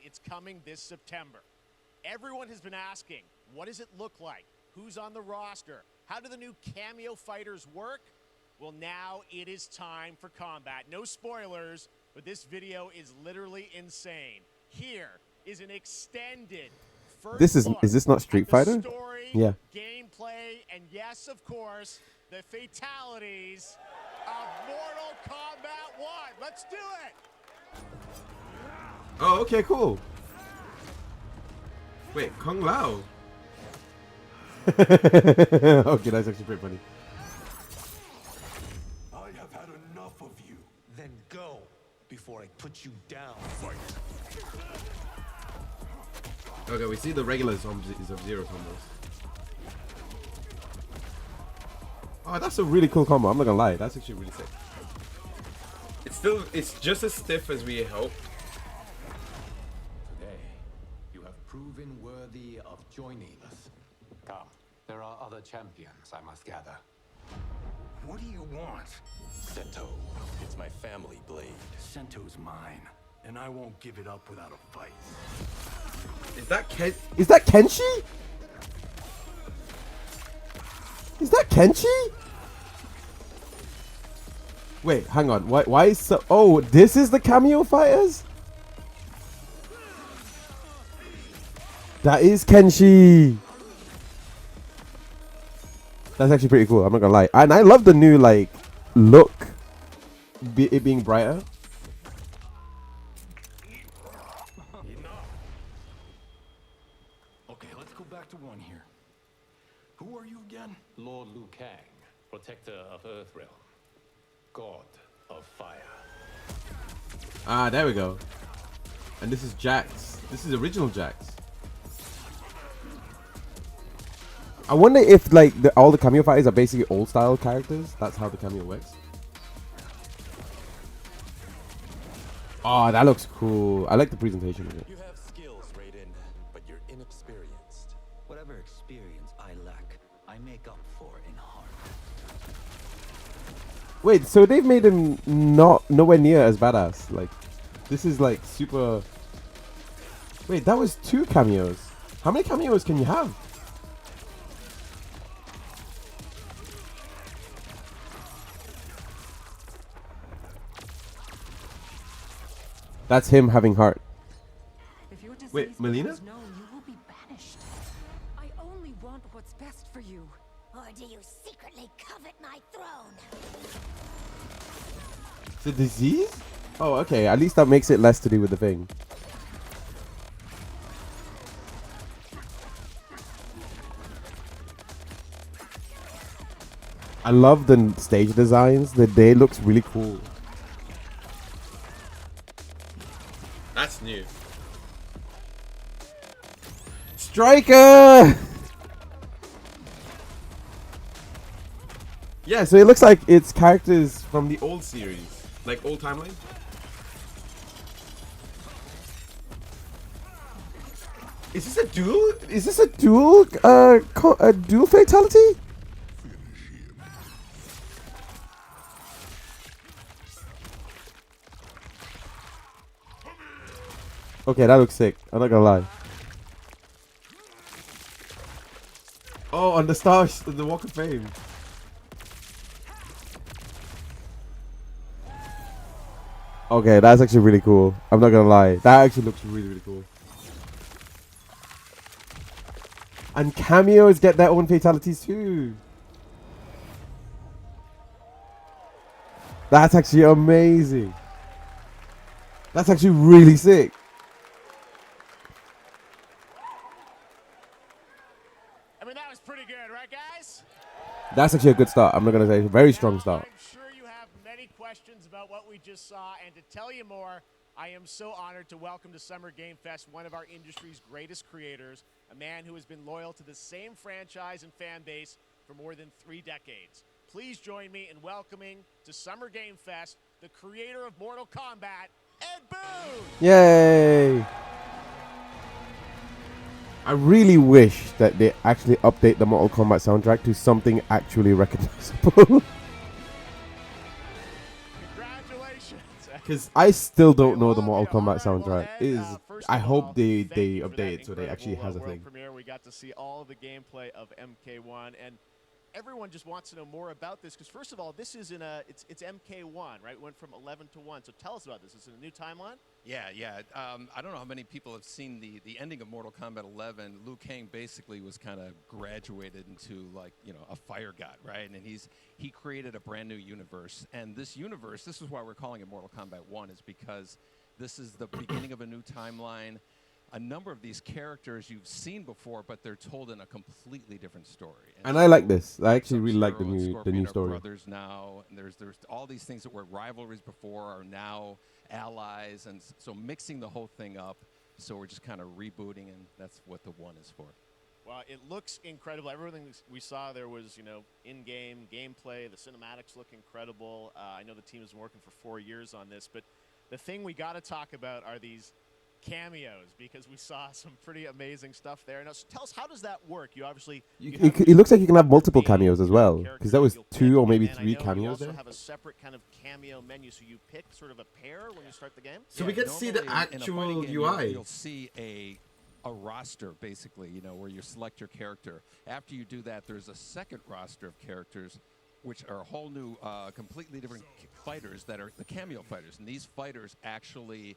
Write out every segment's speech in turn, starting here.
It's coming this September. Everyone has been asking, what does it look like? Who's on the roster? How do the new cameo fighters work? Well, now it is time for Kombat. No spoilers, but this video is literally insane. Here is an extended first This look is this not Street at the Fighter? story, Yeah. gameplay, and yes, of course, the fatalities of Mortal Kombat 1. Let's do it! Oh, okay, cool. Wait, Kung Lao. Okay, that's actually pretty funny. I have had enough of you. Then go before I put you down. Fight. Okay, we see the regular Sub-Zero combos. Oh, that's a really cool combo. I'm not gonna lie, that's actually really sick. It's just as stiff as we hoped. Today, you have proven worthy of joining us. Come, there are other champions I must gather. What do you want? Sento. It's my family blade. Sento's mine, and I won't give it up without a fight. Is that Kenshi? Is that Kenshi? Wait, hang on. Why is so? Oh, this is the cameo fighters. That is Kenshi. That's actually pretty cool. I'm not gonna lie, and I love the new like look, it being brighter. Okay, let's go back to one here. Who are you again? Lord Liu Kang, protector of Earthrealm, god of fire. Ah, there we go. And this is Jax. This is original Jax. I wonder if like all the cameo fighters are basically old style characters. That's how the cameo works. Oh, that looks cool. I like the presentation of it. You have skills, Raiden, but you're inexperienced. Whatever experience I lack, I make up for in heart. Wait, so they've made him nowhere near as badass. Like, this is like super. Wait, that was 2 cameos. How many cameos can you have? That's him having heart. If your disease Wait, Melina? becomes known, you will be banished. I only want what's best for you. Or do you secretly covet my throne? The disease? Oh, okay. At least that makes it less to do with the thing. I love the stage designs. The day looks really cool. That's new. Striker! Yeah, so it looks like it's characters from the old series, like old timeline. Is this a duel? Is this a duel? A duel fatality? Okay, that looks sick. I'm not gonna lie. Oh, on the stars, the Walk of Fame. Okay, that's actually really cool. I'm not gonna lie. That actually looks really, really cool. And cameos get their own fatalities too. That's actually amazing. That's actually really sick. I mean, that was pretty good, right, guys? That's actually a good start. I'm not gonna say very strong start. I'm sure you have many questions about what we just saw, and to tell you more, I am so honored to welcome to Summer Game Fest one of our industry's greatest creators, a man who has been loyal to the same franchise and fan base for more than 3 decades. Please join me in welcoming to Summer Game Fest the creator of Mortal Kombat, Ed Boon! Yay! I really wish that they actually update the Mortal Kombat soundtrack to something actually recognizable. Congratulations! Because I still don't know the Mortal Kombat soundtrack. It is first I of hope all, they thank you for update that it so they actually incredible, has a world thing. premiere. We got to see all of the gameplay of MK1, and everyone just wants to know more about this because first of all, this is it's MK1, right? It went from 11 to 1. So tell us about this. Is it a new timeline? Yeah. I don't know how many people have seen the ending of Mortal Kombat 11. Liu Kang basically was kind of graduated into a fire god, right? And he created a brand new universe. And this universe, this is why we're calling it Mortal Kombat 1, is because this is the beginning of a new timeline. A number of these characters you've seen before, but they're told in a completely different story. And I like this. I actually really like the Sub-Zero and new Scorpion are story. brothers now, and there's all these things that were rivalries before are now allies, and so mixing the whole thing up. So we're just kind of rebooting, and that's what the 1 is for. Well, it looks incredible. Everything we saw there was, in-game gameplay. The cinematics look incredible. I know the team has been working for 4 years on this, but the thing we got to talk about are these cameos because we saw some pretty amazing stuff there. Now, so tell us, how does that work? You obviously It looks like you can have multiple cameos as well, because there was 2 or maybe 3 cameos you also there. have a separate kind of cameo menu, so you pick sort of a pair when you start the game. So we get to see the Normally in a actual fighting game, UI. You'll see a roster, basically, where you select your character. After you do that, there's a second roster of characters, which are a whole new, completely different fighters that are the cameo fighters. And these fighters actually,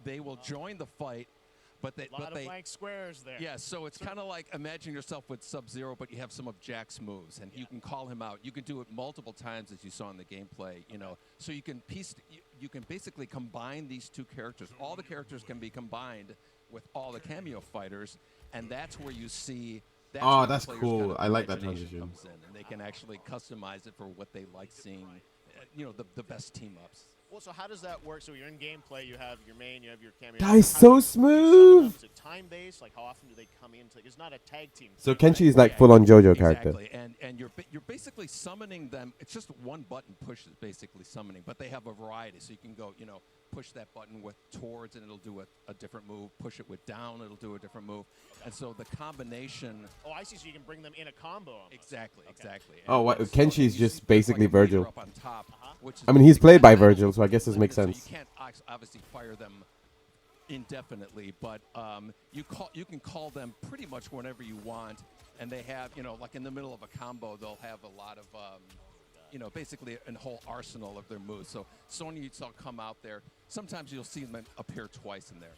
they will join the fight, but they... A lot of blank squares there. Yeah, so it's kind of like imagine yourself with Sub-Zero, but you have some of Jack's moves, and you can call him out. You can do it multiple times, as you saw in the gameplay, So you can you can basically combine these 2 characters. All the characters can be combined with all the cameo fighters, and that's where you see... Oh, where the that's player's cool. kind of I like that imagination transition. comes in, and they can actually customize it for what they like seeing, the best team-ups. Well, so how does that work? So you're in gameplay, you have your main, you have your cameo. That is How so do you smooth. Is it time-based? Like, how often do they come in? It's not a tag team. So thing, Kenshi is right? like full-on JoJo character. Exactly, and you're basically summoning them. It's just one button push is basically summoning, but they have a variety. So you can go, push that button with towards, and it'll do a different move. Push it with down, it'll do a different move. And so the combination. Oh, I see. So you can bring them in a combo. Almost. Exactly. Oh, what, And Kenshi is you just see basically like a meter Virgil. up on top, which is I mean, he's played by basically Virgil, so I guess this makes so sense. you can't obviously fire them indefinitely, but you can call them pretty much whenever you want, and they have like in the middle of a combo they'll have a lot of basically a whole arsenal of their moves. So Sonya you saw come out there. Sometimes you'll see them appear twice in there.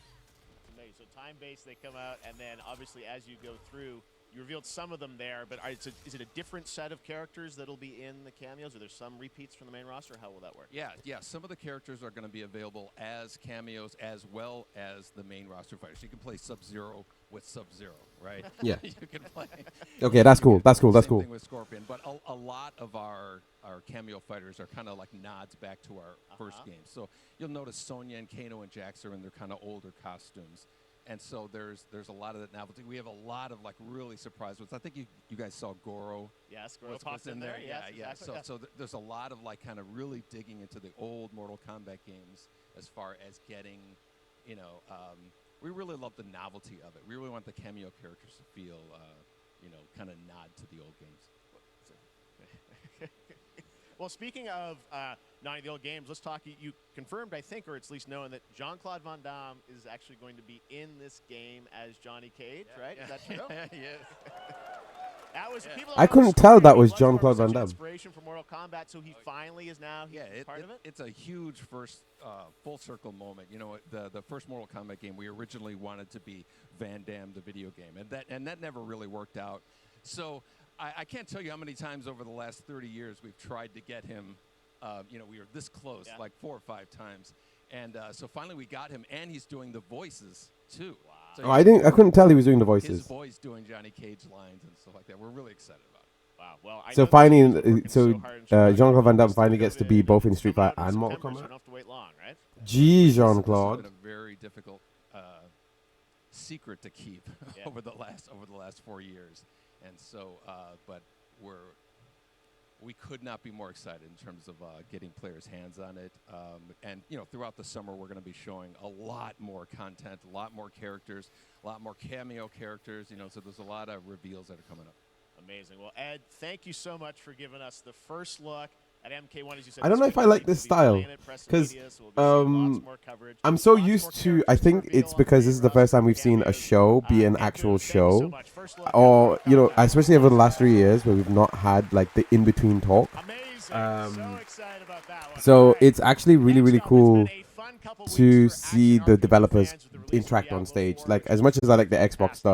Amazing. So time-based, they come out, and then obviously as you go through, you revealed some of them there, but is it a different set of characters that'll be in the cameos? Are there some repeats from the main roster? How will that work? Yeah. Some of the characters are going to be available as cameos as well as the main roster fighters. You can play Sub-Zero with Sub-Zero, right? Yeah. You can play. Okay, that's cool. That's cool. That's Same cool. thing with Scorpion, but a lot of our cameo fighters are kind of like nods back to our first game. So you'll notice Sonya and Kano and Jax are in their kind of older costumes. And so there's a lot of that novelty. We have a lot of like really surprise ones. I think you guys saw Goro. Yes, Goro was popped in there. Yeah, Yes, yeah. exactly. So there's a lot of like kind of really digging into the old Mortal Kombat games as far as getting, we really love the novelty of it. We really want the cameo characters to feel, kind of nod to the old games. Well, speaking of not the old games, let's talk. You confirmed, I think, or it's at least known that Jean-Claude Van Damme is actually going to be in this game as Johnny Cage, right? Is that true? Yes. That was. I couldn't tell that was Jean-Claude Van Damme. Inspiration for Mortal Kombat, so he finally is now part of it. It's a huge first full circle moment. The first Mortal Kombat game we originally wanted to be Van Damme the video game, and that never really worked out. So I can't tell you how many times over the last 30 years we've tried to get him. We were this close, like 4 or 5 times, and so finally we got him, and he's doing the voices too. Wow. So I couldn't tell he was doing the voices. His voice doing Johnny Cage lines and stuff like that. We're really excited about it. Wow. Well, I So know finally, so Jean-Claude Van Damme finally gets to be both in Street Fighter and Mortal September, so Kombat. you don't have to wait long, right? Gee, This has Jean-Claude. been a very difficult secret to keep over the last 4 years, and so but we could not be more excited in terms of getting players' hands on it. And throughout the summer, we're going to be showing a lot more content, a lot more characters, a lot more cameo characters. So there's a lot of reveals that are coming up. Amazing. Well, Ed, thank you so much for giving us the first look At MK1, as you said, I don't know this if I could like be this style, playing at Press because Media, so we'll be seeing lots more coverage, I'm so lots more used to. I characters think reveal it's on because this is the roster first time we've seen a cameos. show be an Deku, actual thank you so show, much. First look at or Mortal you know, Kombat especially over the last 3 Kombat. years where we've not had like the in between talk. Amazing. So excited about that one. So All right. it's actually really, Next really up, cool it's been a fun couple to weeks for see Action the RPG developers fans with the release of interact on Diablo stage. 4, Like which as was much as I like the Xbox fantastic. stuff,